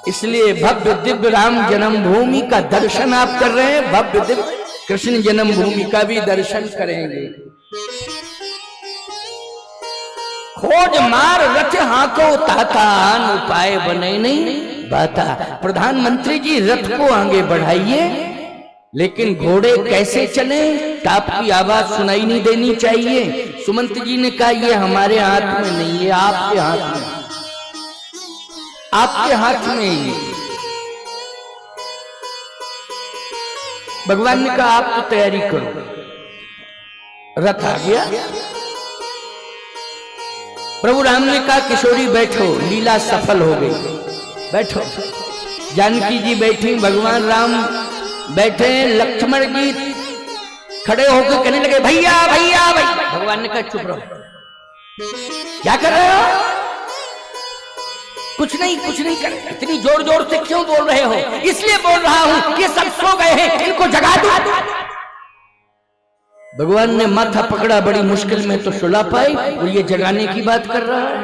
इसलिए भव्य दिव्य राम जन्मभूमि का दर्शन आप कर रहे हैं, भव्य दिव्य कृष्ण जन्मभूमि का भी दर्शन करेंगे। खोज मार रथ हाको तातान, उपाय बने नहीं बाता। प्रधानमंत्री जी रथ को आगे बढ़ाइए, लेकिन घोड़े कैसे चले, टाप की आवाज सुनाई नहीं देनी चाहिए। सुमंत जी ने कहा ये हमारे हाथ में नहीं है, आपके हाथ में, आपके हाथ में ही। भगवान ने कहा आप तो तैयारी करो। रथ आ गया। प्रभु राम ने कहा किशोरी बैठो, लीला सफल हो गई, बैठो। जानकी जी बैठी, भगवान राम बैठे, लक्ष्मण जी खड़े होकर कहने लगे भैया भैया भैया। भगवान ने कहा चुप रहो, क्या कर रहे हो? कुछ नहीं कर। इतनी जोर जोर से क्यों बोल रहे हो? इसलिए बोल रहा हूं कि सब सो गए हैं, इनको जगा दो। भगवान ने माथा पकड़ा, बड़ी मुश्किल में तो सुला पाई, और ये जगाने की बात कर रहा है।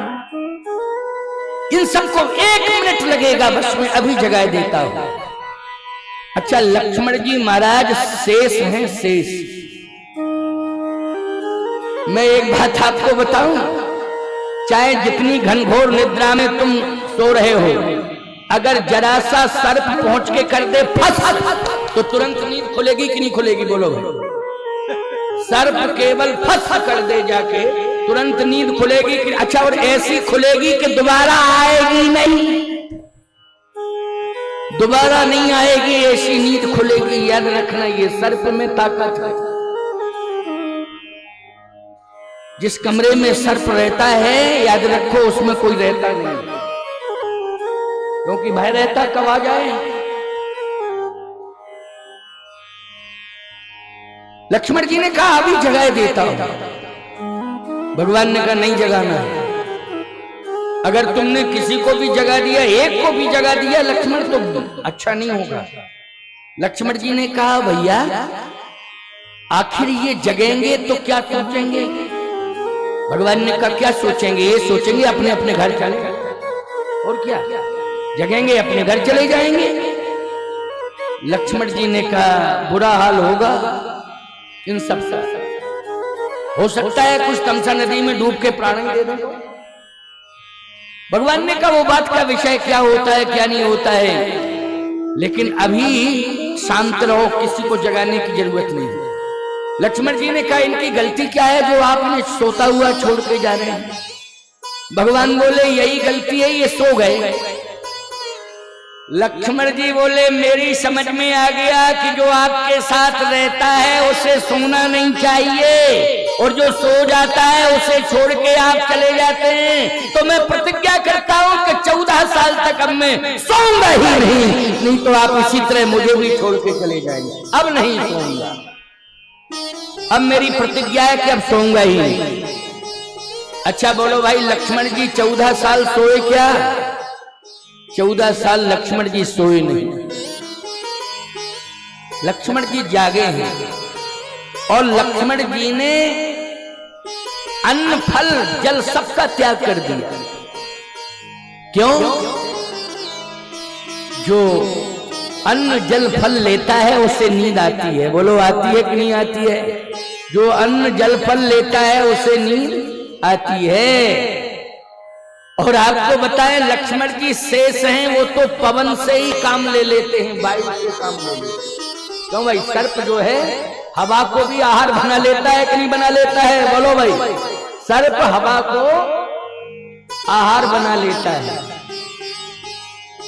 इन सबको 1 मिनट लगेगा, बस मैं अभी जगा देता हूं। अच्छा लक्ष्मण जी महाराज शेष हैं, शेष। मैं एक बात आपको बताऊं, चाहे जितनी घनघोर निद्रा में तुम सो रहे हो, अगर जरा सा सर्प पहुंच के कर दे फस, तो तुरंत नींद खुलेगी कि नहीं खुलेगी? बोलो भाई। सर्प केवल फस कर दे जाके, तुरंत नींद खुलेगी कि? अच्छा, और ऐसी खुलेगी कि दोबारा आएगी नहीं, दोबारा नहीं आएगी, ऐसी नींद खुलेगी। याद रखना, ये सर्प में ताकत है। जिस कमरे में सर्प रहता है, याद रखो उसमें कोई रहता नहीं, क्योंकि भय रहता कब आ जाए। लक्ष्मण जी ने कहा अभी जगा देता हूं। भगवान ने कहा नहीं जगाना है। अगर तुमने किसी को भी जगा दिया, एक को भी जगा दिया लक्ष्मण, तो अच्छा नहीं होगा। लक्ष्मण जी ने कहा भैया आखिर ये जगेंगे तो क्या सोचेंगे? भगवान ने कहा क्या सोचेंगे? ये सोचेंगे अपने अपने घर चले, और क्या, जगेंगे अपने घर चले जाएंगे। लक्ष्मण जी ने कहा बुरा हाल होगा इन सब से, हो सकता है कुछ तमसा नदी में डूब के प्राण ही दे दो। भगवान ने कहा वो बात का विषय क्या होता है क्या नहीं होता है, लेकिन अभी शांत रहो, किसी को जगाने की जरूरत नहीं है। लक्ष्मण जी ने कहा इनकी गलती क्या है जो आपने सोता हुआ छोड़ के जा रहे हैं? भगवान बोले यही गलती है, ये सो गए। लक्ष्मण जी बोले मेरी समझ में आ गया कि जो आपके साथ रहता है उसे सोना नहीं चाहिए, और जो सो जाता है उसे छोड़ के आप चले जाते हैं। तो मैं प्रतिज्ञा करता हूं कि 14 साल तक अब मैं सोऊंगा ही नहीं तो आप इसी तरह मुझे भी छोड़ के चले जाएंगे। अब नहीं सोऊंगा, अब मेरी प्रतिज्ञा है कि अब सोऊंगा ही नहीं। अच्छा बोलो भाई, लक्ष्मण जी 14 साल सोए क्या? 14 साल लक्ष्मण जी सोए नहीं, लक्ष्मण जी जागे हैं। और लक्ष्मण जी ने अन्न फल जल सबका त्याग कर दिया। क्यों? जो अन्न जल फल लेता है उसे नींद आती है। बोलो आती है कि नहीं आती है? जो अन्न जल फल लेता है उसे नींद आती है। और आपको बताएं लक्ष्मण जी शेष हैं, वो तो पवन से ही काम ले लेते हैं, वायु से काम ले लेते हैं। क्यों भाई? सर्प जो है हवा को भी आहार बना लेता है कि नहीं बना लेता है? बोलो भाई, सर्प हवा को आहार बना लेता है।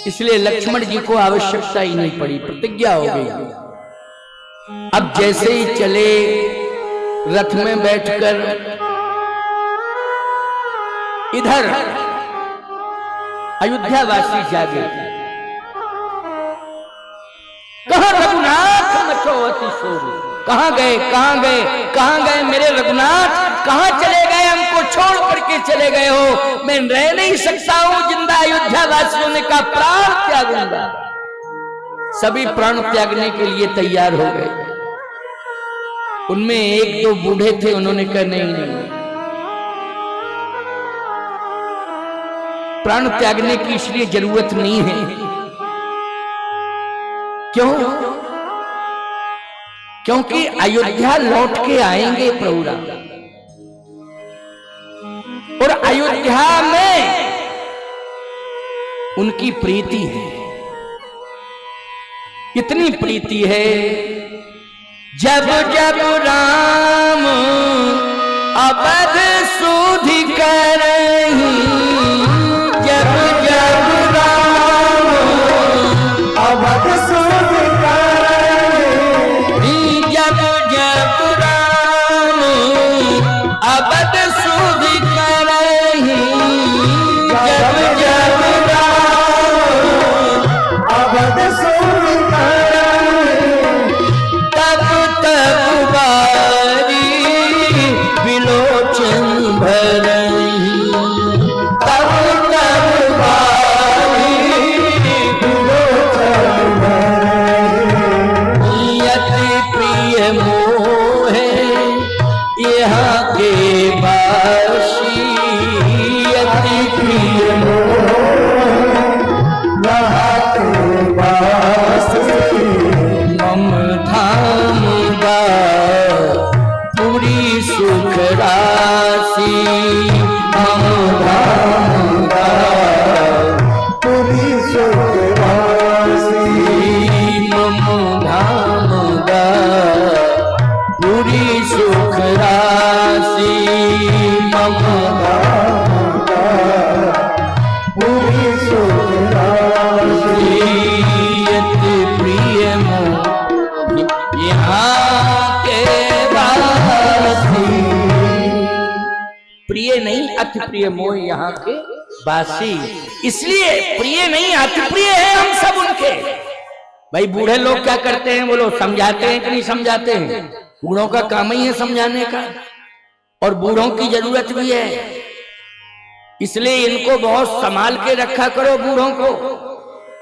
इसलिए लक्ष्मण जी को आवश्यकता ही नहीं पड़ी, प्रतिज्ञा हो गई। अब जैसे ही चले रथ में बैठकर, इधर अयोध्यावासी जागे, कहां रघुनाथ मचोवती शोर? कहां गए, कहां गए, कहां गए मेरे रघुनाथ? कहां चले गए? हमको छोड़ करके चले गए हो। मैं रह नहीं सकता हूं जिंदा। अयोध्यावासियों ने कहा प्राण त्यागूंगा। सभी प्राण त्यागने के लिए तैयार हो गए। उनमें एक दो बूढ़े थे, उन्होंने कहा नहीं, प्राण त्यागने की इसलिए जरूरत नहीं है क्यों? क्योंकि अयोध्या लौट के आएंगे प्रभु राम, और अयोध्या में उनकी प्रीति है, कितनी प्रीति है। जब जब राम अवध सुधि करहीं, जब जब राम अवध सुधि करहीं, जब जब राम अवध सुधि करहीं, जब जब राम अवध सुधि करहीं, तब तब बारी विलोचन भरहीं, तब तब बारी विलोचन भरहीं। अति प्रिय मोहे यहाँ के वासी, अति प्रिय यहाँ के वासी, मम धाम गा पूरी सुख राशि, मम धाम गा पूरी सुख राशि, मम धाम गा पूरी सुख राशि, मम धाम गा पूरी सुख राशि। अति प्रिय मोह यहाँ के वासी, प्रिय नहीं अति प्रिय मोह यहाँ के वासी, इसलिए प्रिय नहीं अति प्रिय है हम सब उनके। भाई बूढ़े लोग क्या करते हैं, वो लोग समझाते हैं कि नहीं समझाते हैं? बूढ़ों का काम ही है समझाने का, और बूढ़ों की जरूरत भी है, इसलिए इनको बहुत संभाल के रखा करो बूढ़ों को।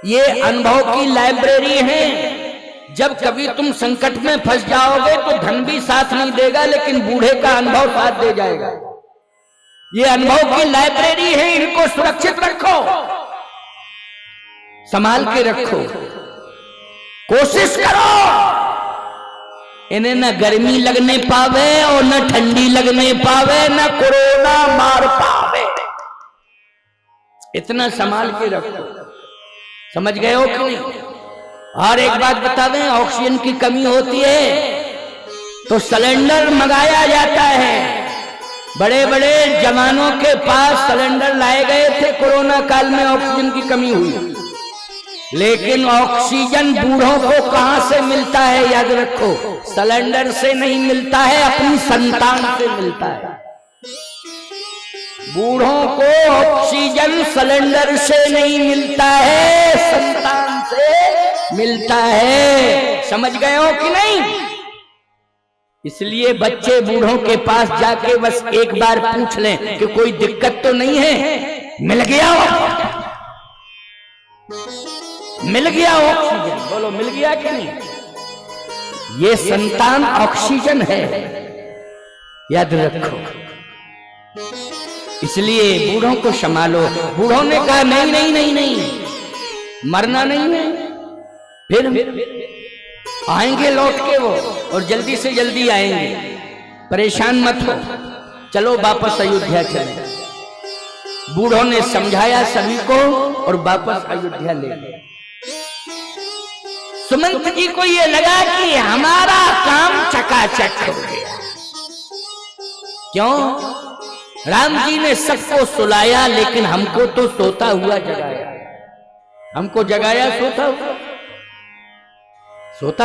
ये अनुभव की लाइब्रेरी है, जब कभी तुम संकट में फंस जाओगे तो धन भी साथ नहीं देगा, लेकिन बूढ़े का अनुभव साथ दे जाएगा। ये अनुभव की लाइब्रेरी है, इनको सुरक्षित रखो, संभाल के रखो, कोशिश करो इन्हें न गर्मी लगने पावे और न ठंडी लगने पावे, न कोरोना मार पावे, इतना संभाल के रखो। समझ गए हो कि नहीं? और एक बात बता दें, ऑक्सीजन की कमी होती है तो सिलेंडर मंगाया जाता है। बड़े बड़े जवानों के पास सिलेंडर लाए गए थे, कोरोना काल में ऑक्सीजन की कमी हुई, लेकिन ऑक्सीजन बूढ़ों को कहां से मिलता है? याद रखो, सिलेंडर से नहीं मिलता है, अपनी संतान से मिलता है। बूढ़ों को ऑक्सीजन सिलेंडर से नहीं मिलता है, संतान से मिलता है। समझ गए हो कि नहीं? इसलिए बच्चे बूढ़ों के पास जाके बस एक बार पूछ लें कि कोई दिक्कत तो नहीं है, मिल गया मिल गया ऑक्सीजन, बोलो मिल गया कि नहीं? ये संतान ऑक्सीजन है, याद रखो। इसलिए बूढ़ों को संभालो। बूढ़ों ने कहा नहीं नहीं नहीं नहीं, मरना नहीं है, फिर आएंगे लौट के वो, और जल्दी से जल्दी आएंगे, परेशान मत हो, चलो वापस अयोध्या चले। बूढ़ों ने समझाया सभी को और वापस अयोध्या ले गए। सुमंत जी को ये लगा कि हमारा काम चकाचक हो गया। क्यों? राम जी ने सबको सुलाया, लेकिन हमको तो सोता हुआ जगाया। हमको जगाया सोता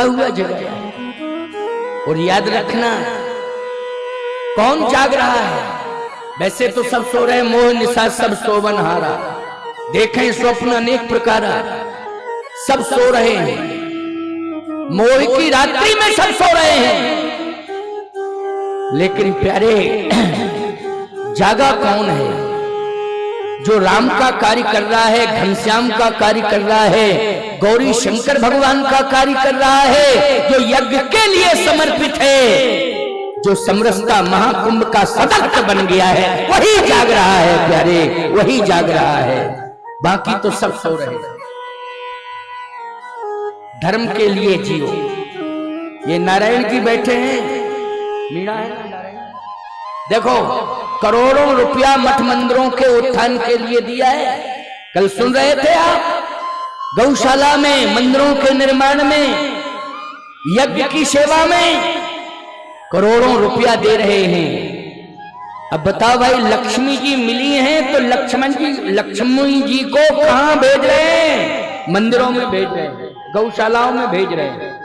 हुआ जगाया। और याद रखना, कौन जाग रहा है? वैसे तो सब सो रहे, मोह निशा सब सोवन हारा, देखें स्वप्न अनेक प्रकार, सब सो रहे हैं, मोह की रात्रि में सब सो रहे हैं, लेकिन प्यारे जागा कौन है? जो राम का कार्य कर रहा है, घनश्याम का कार्य कर रहा है, गौरी शंकर भगवान का कार्य कर रहा है, जो यज्ञ के लिए समर्पित है, जो समरसता महाकुंभ का सदस्य बन गया है, वही जाग रहा है प्यारे, वही जाग रहा है। बाकी तो सब सो रहे हैं। धर्म के लिए जियो। ये नारायण जी बैठे हैं, मीणा है नारायण। देखो करोड़ों रुपया मठ मंदिरों के उत्थान के लिए दिया है। कल सुन रहे थे आप, गौशाला में, मंदिरों के निर्माण में, यज्ञ की सेवा में करोड़ों रुपया दे रहे हैं। अब बताओ भाई, लक्ष्मी जी मिली हैं तो लक्ष्मी जी को कहां भेज रहे हैं? मंदिरों में भेज रहे हैं, गौशालाओं में भेज रहे हैं।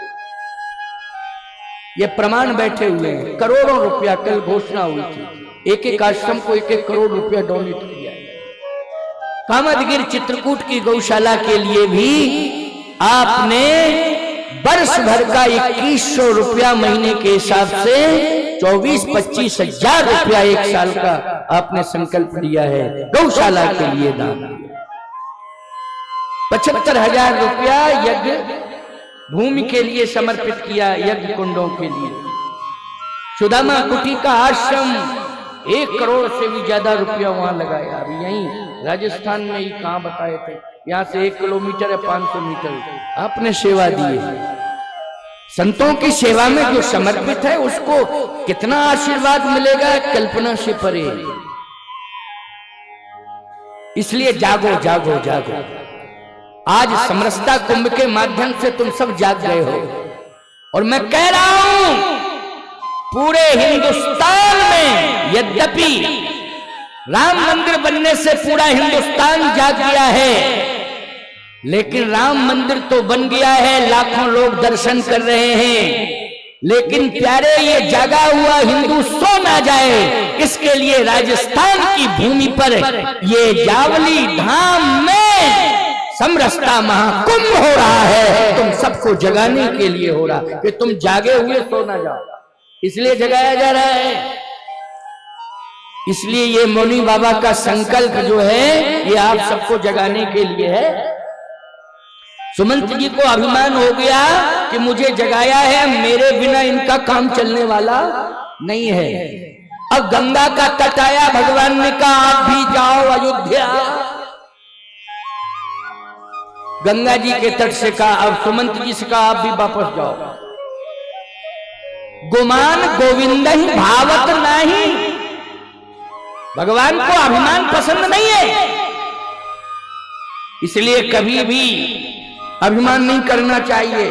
ये प्रमाण बैठे हुए हैं। करोड़ों रुपया कल घोषणा हुई थी, एक एक आश्रम को 1-1 करोड़ रुपया डोनेट किया है। कामदगिरि चित्रकूट की गौशाला के लिए भी आपने वर्ष भर का 2100 रुपया महीने के हिसाब से 24-25 हजार रुपया एक साल का आपने संकल्प लिया है गौशाला के लिए दान। 75,000 रुपया यज्ञ भूमि के लिए समर्पित किया, यज्ञ कुंडों के लिए। सुदामा कुटी का आश्रम 1 करोड़ से भी ज्यादा रुपया वहां लगाया। अभी यहीं राजस्थान में ही कहां बताए थे, यहां से 1 किलोमीटर है, 500 मीटर आपने सेवा दी है। संतों की सेवा में जो समर्पित है उसको कितना आशीर्वाद मिलेगा, कल्पना से परे। इसलिए जागो जागो जागो। आज समरसता कुंभ के माध्यम से तुम सब जाग गए हो, और मैं कह रहा हूं पूरे हिंदुस्तान में, यद्यपि राम मंदिर बनने से पूरा हिंदुस्तान जाग गया है, लेकिन राम मंदिर तो बन गया है, लाखों लोग दर्शन कर रहे हैं, लेकिन प्यारे ये जागा हुआ हिंदू सो ना जाए, इसके लिए राजस्थान की भूमि पर ये जावली धाम में समरसता महाकुंभ हो रहा है। तुम सबको जगाने के लिए हो रहा है कि तुम जागे हुए सो ना जाओ, इसलिए जगाया जा रहा है। इसलिए ये मौनी बाबा का संकल्प जो है ये आप सबको जगाने के लिए है। सुमंत जी को अभिमान हो गया कि मुझे जगाया है, मेरे बिना इनका काम चलने वाला नहीं है। अब गंगा का तट आया, भगवान ने कहा आप भी जाओ अयोध्या। गंगा जी के तट से कहा, अब सुमंत जी से कहा आप भी वापस जाओ। गुमान गोविंद ही भावत नहीं, भगवान को अभिमान पसंद नहीं है, इसलिए कभी भी अभिमान नहीं करना चाहिए।